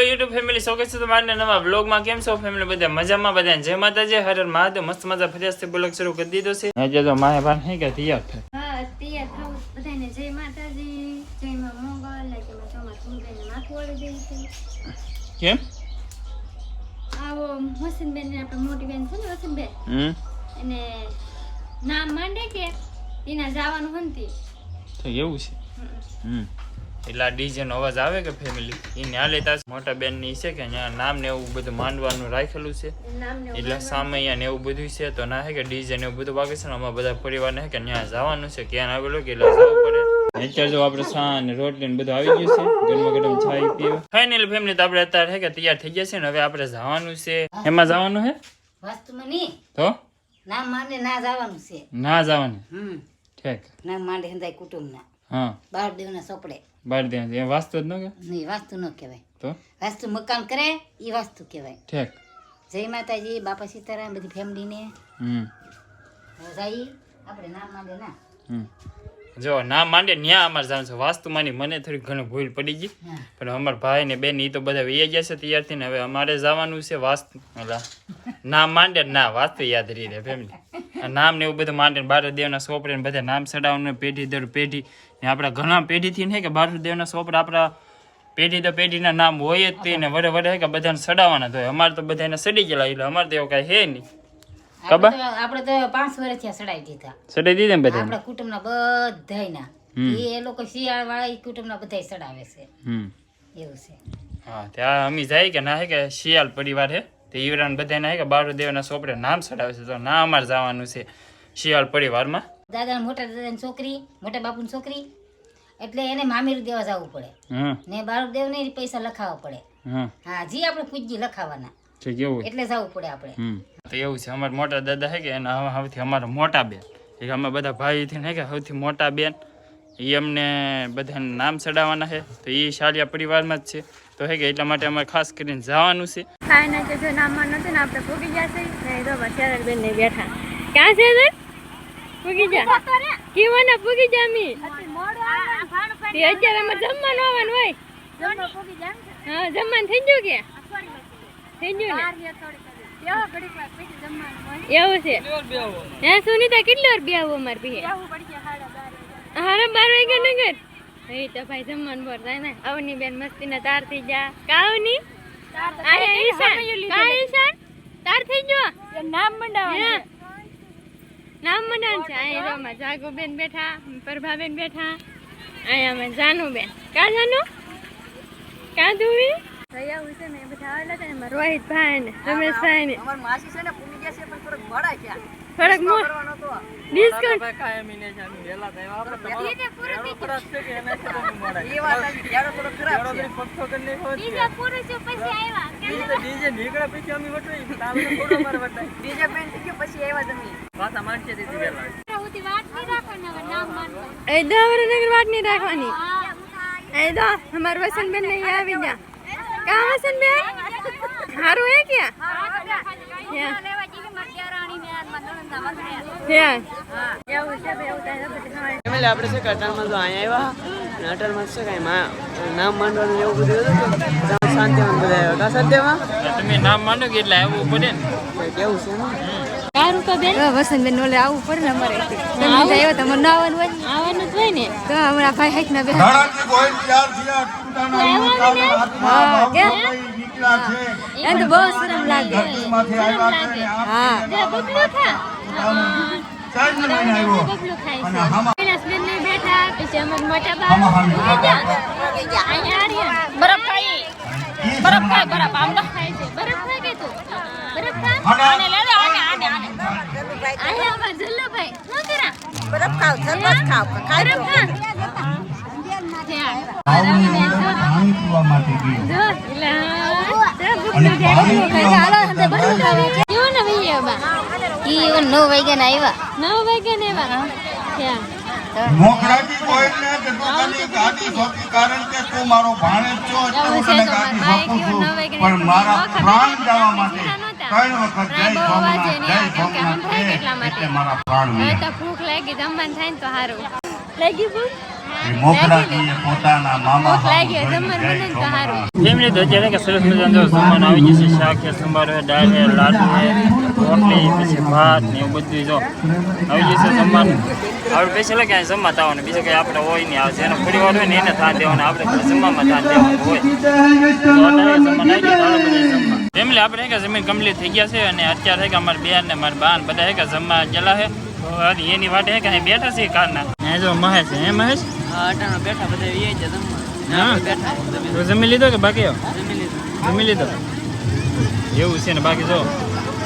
Hello YouTube family, સ્વાગત છે તમારા નવા વ્લોગમાં। કેમ છો ફેમિલી? બધા મજામાં? બધા જય માતાજી, હર હર મહાદેવ। મસ્ત મજા ફરિયાથી બ્લોગ શરૂ કરી દીધો છે। આજે તો માય ભાન હે કે તૈયાર થાય। હા, તૈયાર થાવ બધાને જય માતાજી, જય માં મોગલ, લાગે માં ચોમા સુંદરને માથું ઓળી દે છે। કેમ? આવો હસીન બેન ને આપણી મોટી બેન છે ને હસીન બેન, એને નામ માંડે કે એના જવાનું હંતી તો એવું છે। એટલે આ ડીજે નો અવાજ આવે કે ફેમિલી એને આ લેતા મોટા બેન ની છે કે અહીંયા નામ ને એવું બધું માંડવાનું રાખેલું છે, એટલે સામૈયા ને એવું બધું છે। તો ના હે કે ડીજે ને એવું બધું વાગે છે ને અમારા બધા પરિવાર ને કે ત્યાં જવાનું છે, ક્યાં આવેલું કે એટલે જવું પડે। અત્યારે જો આપણે સા ને રોટલી ને બધું આવી ગયું છે, ગરમા ગરમ છાઈ પીવા ફાઇનલ ફેમિલી। તો આપણે અત્યારે હે કે તૈયાર થઈ ગયા છે ને હવે આપણે જવાનું છે। એમાં જવાનું હે વાસ્તુમાં નહીં તો નામ માંડે ના જવાનું છે। ના જવાનું ઠીક નામ માંડે હંધાય કુટુંબના હા બાર દેવના સોપડે બાર દે એ વાસ્તુ જ ન કે નહીં વાસ્તુ ન કહેવાય, તો વાસ્તુ મકાન કરે એ વાસ્તુ કહેવાય। ઠીક જય માતાજી, બાપા સીતારામ, બધી ફેમિલીને જઈ આપણે નામ માંડે ના જો ના માંડે ન્યા અમારે જવાનું છે વાસ્તુમાંની। મને થોડી ઘણી ભૂલ પડી ગઈ, પણ અમારા ભાઈ ને બેન એ તો બધા વૈયા ગયા છે તૈયારથી ને હવે અમારે જવાનું છે વાસ્તુ નામ માંડે ના વાસ્તુ યાદ રહી રહે ફેમિલી। નામ ને એવું બધું માંડે બારદેવના સોપડે ને બધા નામ ચડાવવાનું પેઢી દર પેઢી ને આપણા ઘણા પેઢીથી ને કે બારદેવના સોપડા આપણા પેઢી દર પેઢીના નામ હોય જ તે ને વડે વડે કે બધાને ચડાવવાના તો હોય। અમારે તો બધાને ચડી ગયેલા એટલે અમારે તો એવું કાંઈ હે નહીં। ખબર આપણે તો 5 વર્ષથી ચડાવી દીધા, ચડાવી દીધા ને બધા આપણા કુટુંબના બધાયના એ લોકો શિયાળ વાળા એ કુટુંબના બધા ચડાવે છે એવું છે। હા ત્યાં અમે જાય કે ના હે કે શિયાળ પરિવાર હે તો ઈવરાન બધાને હે કે બારદેવના સોપડે નામ ચડાવે છે, તો ના અમારે જવાનું છે શિયાળ પરિવારમાં। દાદા મોટા દાદાની છોકરી, મોટા બાપુની છોકરી એટલે એને મામીરું દેવા જવું પડે ને બાળદેવ ને પૈસા લખાવવા પડે। હા જી આપણે પૂજી લખાવાના એટલે જવું પડે આપણે। તો એવું છે અમારા મોટા દાદા હે કે એના સૌથી અમારા મોટા બેન એટલે અમે બધા ભાઈ થી હે કે સૌથી મોટા બેન એ અમને બધાને નામ ચડાવવાના છે, તો એ શાળિયા પરિવારમાં જ છે તો હે કે એટલા માટે અમારે ખાસ કરીને જવાનું છે। ખાયના કે જો નામમાં નતું ને આપણે ભૂગી જશે ને તો બચારા બેન ને બેઠા ક્યાં છે ને ભૂગી જા કેવાના ભૂગી જા મી તે અત્યારે અમે જમવાનું આવવાનું હોય હા જમવાનું થઈ ગયું કે થઈ ગયું ને એવું છે હે સુનીતા કેટલી વાર બેવું અમારે પીએ હારા 12 વાગ્યા ને ઘર એ તો ભાઈ જમવાનું બોર થાય ને અવની બેન મસ્તી ને તાર થઈ જા કાવની આયા ઈશાન કા ઈશાન તાર થઈ ગયો નામ મંડાવવાનું નામ મંડાવવાનું છે। આયા રોમાં જાગો બેન બેઠા, પ્રભા બેન બેઠા, આયા અમે જાનુ બેન કા જાનુ કા દુવી રહ્યા હોય છે ને બધા આવેલા છે ને રોહિત ભાઈ ને રમેશભાઈ ને અમાર માસી છે ને પૂમી ગયા છે પણ થોડક મોડા છે થોડક કરવાનો તો ડિસ્કાઉન્ટ કાય મીને જામી વેલા થાય આપણે દીજે પૂરો ખરાબ છે કે એના છે મોડા એ વાત આવી યાર થોડો ખરાબ છે પક્ષો કરીને હો દીજે પૂરો છે પછી આવ્યા કે દીજે નીકળા પછી અમે વટોઈ તામે થોડો માર વટાઈ દીજે બેન થઈ ગયો પછી આવ્યા તમે વાતા માનશે દીદી વેલા ઉતી વાત ની રાખવાની હવે નામ માનવો એ દાવર નગર વાત ની રાખવાની એ દો અમાર વસન બેન ને આવી જા કા વસન બેન હારું હે કે લેવા જીવી માર દેરાણી ને માર નણંદા વગડ્યા હે એવું છે બે એવું થાય બધું ફેમિલી આપણે છે કટારમાં તો અહીંયા આવ્યા અટલમાં છે કાંઈ નામ માંડવાનું એવું બધું હતું શાંતિમાં બધા આવ્યા કા સત્યમાં તમે નામ માંડો કે એટલે આવવું પડે ને કેવું છે ને કારું તો બેન વસંત બેન ઓલે આવવું પડે ને અમારે તમે આવ્યો તો મને આવવાનું હોય આવવાનું જ હોય ને તો હમણાં ભાઈ હાઈક ના બે ધડાકે કોઈ ત્યાર થયા ટૂટાના હા કે નીકળ્યા છે એ તો બહુ શરમ લાગે ધરતીમાંથી આવ્યા છે હા જે બબલું ખા ચાર ને લઈને આવ્યો બબલું ખાય અને છે હમ પેલા બેન ને બેઠા પછી અમાર મોટા બા અહીંયા આર્યા બરફ ખાય બરફ આમ તો ખાય છે બરફ ખાય કે તું બરફ ખા આને લે લે આને આયા અમાર જલ્લુભાઈ શું કરા બરફ ખાવ સરબત ખાવ ખાઈ બરફ ખા પાણી પીવા માટે ગયો જો કેવું ને ભૈયા બા ઈ 9 વાગ્યા ના આવ્યા 9 વાગ્યા ને એવા ક્યાં મોકળાથી કોઈને કે તું તને ગાડી સોંપી કારણ કે તું મારો ભાણેજ છો એટલે હું તને ગાડી સોંપું છું પણ મારા પ્રાણ જવા માટે 3 વખત જય સોમનાથ એટલે મારા પ્રાણ હવે તો ભૂખ લાગી જમવાનું થાય ને તો સારું લાગી ભૂખ એ મોગરાજીએ પોતાના મામા લાગી હોય જમવાનું બને તો સારું. ફેમિલી તો અત્યારે કે સરસ મજાનો જો જમવાનું આવી જશે. શાક છે, સંભારો છે, દાળ છે, લાડુ છે, રોટલી, પછી ભાત ને એવું બધું જો આવી જશે જમવાનું. આપણે સ્પેશિયલ ક્યાંય જમવા આવવાનું, બીજું કંઈ આપણે હોય નહીં. આવે જેનો પરિવાર હોય ને એને થાન દેવાનું, આપણે જમવામાં થાન દેવાનું હોય. ફેમિલી આપણે કે જમીન કમ્પ્લીટ થઈ ગયા છે અને અત્યારે કે અમારી બેન ને મારી બાન બધા કે જમવા ગયેલા છે. તો એની વાટે કે અહીં બેઠા છે કારના. એ જો મહેશ છે. હે મહેશ? અટાણા બેઠા બધા વી છે જમવા. હા તો જમી લીધો કે બાકી? જમી લીધો એવું છે ને બાકી જો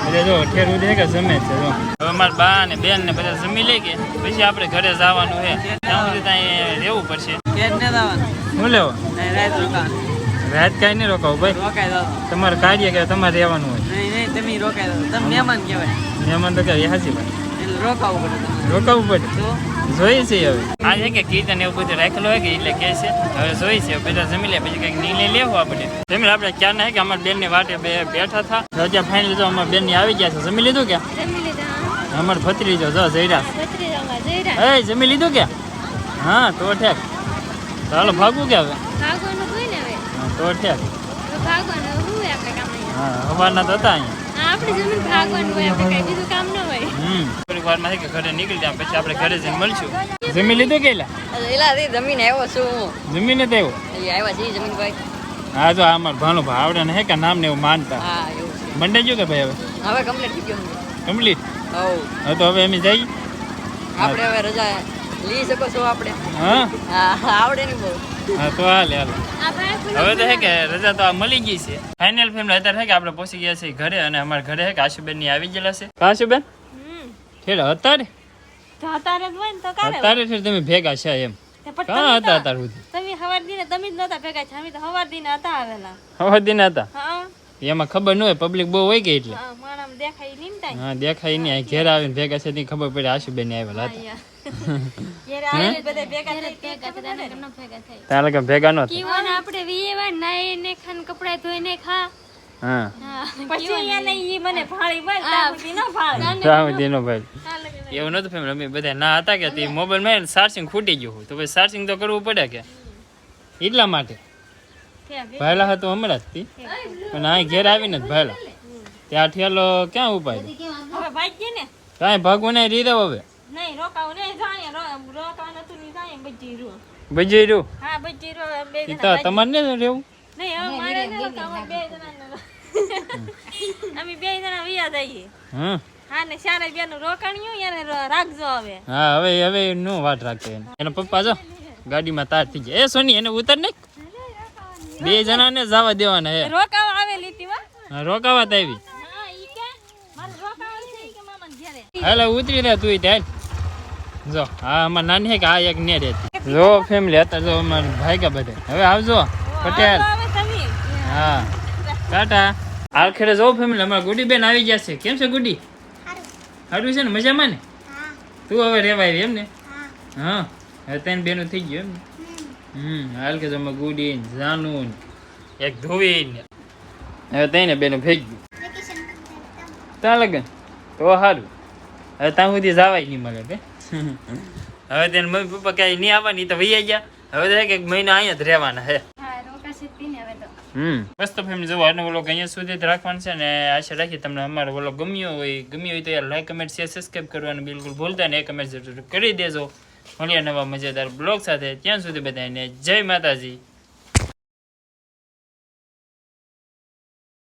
બધા જો ઠેર ઉડે કે જમે છે જો. હવે અમારા બા ને બેન ને બધા જમી લે કે પછી આપણે ઘરે જવાનું છે. ત્યાં સુધી ત્યાં રહેવું પડશે. કેદ ને દાવાનું શું લેવો? નહીં રાત રોકાવાનું. રાત કાંઈ નહીં રોકાવું ભાઈ. રોકાઈ દો તમારે કાર્ય કે તમારે રહેવાનું હોય. નહીં નહીં તમે રોકાઈ દો. તમે મહેમાન કહેવાય મહેમાન તો કે હાજી ભાઈ એટલે રોકાવું પડે તમારે. રોકાવું પડે. તો જોઈએ છે હવે આ છે કે કીર્તન એવું બધું રાખેલું હોય કે એટલે કે છે હવે જોઈ છે બધા જમી લે પછી કંઈક નિર્ણય લેવો આપણે. જમી આપણે ક્યારના કે અમારા બેનની વાટે બેઠા હતા. રજા ફાઇનલ જો અમારા બેનની આવી ગયા છે. જમી લીધું કે? જમી લીધા. અમારે ભત્રી જો જયરા. ભત્રીજામાં જયરા. એ જમી લીધું કે? હા તો ઠેક. ચાલો ભાગવું કે હવે? ભાગવાનું હોય ને હવે. હા તો ઠેક. તો ભાગવાનું હવે શું હોય આપણે કામ અહીંયા? હા સવારના તો હતા અહીંયા. હા, આપણે જમીન ભાગવાનું હોય, આપણે કઈ બીજું કામ ન હોય. થોડીક વારમાં છે કે ઘરે નીકળી જાય પછી આપણે ઘરે જઈને મળશું. જમી લીધું કે એલા? જમીન આવ્યો છું જમીને તો એવું? આવ્યા છે જમીનભાઈ. હા જો આ અમારું ભાણું ભાઈ આવડે ને હે કે નામ ને એવું માનતા હા એવું છે. મંડાઈ ગયું કે ભાઈ હવે હવે કમ્પ્લીટ થઈ ગયું. કમ્પ્લીટ? હવ હવે તો હવે અમે જઈએ. આપણે હવે રજા લઈ શકો છો આપણે. હા હા આવડે નહીં બહુ. હા તો હાલે હાલે. આ ભાઈ હવે તો હે કે રજા તો આ મળી ગઈ છે. ફાઇનલ ફેમિલી અત્યારે હે કે આપણે પહોંચી ગયા છીએ ઘરે અને અમારા ઘરે હે કે આશુબેન ની આવી ગયેલા છે. આશુબેન ઠેર અત્યારે તો અત્યારે જ હોય ને તો કારે અત્યારે ઠેર તમે ભેગા છે એમ? કાં હતા અત્યારે સુધી? તમે હવાર દીને તમે જ નતા ભેગા છે, અમે તો હવાર દીને હતા આવેલા. હવે દિન હતા હા એમાં ખબર ન હોય, પબ્લિક બહુ હોય ગઈ એટલે. હા, માણસ દેખાય નહીં ને તાઈ. હા દેખાય નહીં. અહીં ઘેર આવીને ભેગા છે ત્યાં ખબર પડે આશુબેન ની આવેલા હતા. જ્યારે આવીને બધા ભેગા થઈ ભેગા થાય કેમ ભેગા થાય. તારે કે ભેગા ન હતા. કીવાને આપણે વીએવા નાઈ ને ખાન કપડા ધોઈને ખા. હા પછી એને ઈ મને ભાળી બોલ તાપી ન ભાળ. રામ દીનો ભાઈ એવું નતું ફેમિલી. અમે બધા ના હતા કે તે મોબાઈલ માં ચાર્જિંગ ખૂટી ગયું હોય તો પછી ચાર્જિંગ તો કરવું પડે કે એટલા માટે ભાયલા હતું હમણાં જ થી પણ અહીં ઘેર આવીને જ ભાયલા ત્યાં ઠેલો ક્યાં ઉપાય હવે ભાઈ ને કાંઈ ભાગવું નહીં રીત હવે નહીં રોકાવ નહીં જાણે રોકાવાનું હતું નહીં જાણે બજી રૂ. બજી રહ્યું હા બજી રૂ બે ઈ જણા તો તમારે ને રહેવું. નહીં હવે મારે ન રોકાવ બે જણા અમે બે જણા વિયા જઈએ. હમ હા ને સારા બેનું રોકાણ્યું એને રાખજો હવે. હા હવે નો વાત રાખતો એનો પપ્પા જો ગાડીમાં તાર થઈ ગયા. એ સોની એને ઉતાર ને બે જણાને જવા દેવાના હે. રોકાવ આવેલી હતી વા. હા, રોકાવા તો આવી. હા ઈ કે મારે રોકાવ છે ઈ કે મામાને ઘરે. હાલો ઉતરી રહ્યા તું ત્યાં જો. હા અમાર નાની હે કે આ એક ને રહેતી. જો ફેમિલી અત્યારે જો અમાર ભાઈ કા બધે હવે આવજો પટેલ. હવે તમે હા ટાટા. આ ખેડે જો ફેમિલી અમારા ગુડી બેન આવી ગયા છે. કેમ છે ગુડી? સારું છે ને? મજામાં ને? તું હવે રેવા આવી એમ ને? હા હવે ત્રણ બેનો થઈ ગયો એમ ને? હાલ કે તમે ગુડી જાનું એક ધોવી ને હવે ત્રણે બેનો ભેગી ત્યાં લગન તો સારું. હવે ત્યાં સુધી જવાય નહીં મળે કે હવે તેને મમ્મી પપ્પા ક્યાંય નહીં આવવાની તો વૈયા ગયા. હવે તો એક મહિનો અહીંયા જ રહેવાના હે. હા રોકાશે પીને હવે તો. બસ તો ફેમિલી જો આજનો વ્લોગ અહીંયા સુધી જ રાખવાનું છે ને આશા રાખી તમને અમારો વ્લોગ ગમ્યો હોય તો યાર લાઈક કમેન્ટ શેર સબસ્ક્રાઈબ કરવાનું બિલકુલ ભૂલતા નહીં. કમેન્ટ જરૂર કરી દેજો. મળીએ નવા મજેદાર બ્લોગ સાથે. ત્યાં સુધી બધાને જય માતાજી.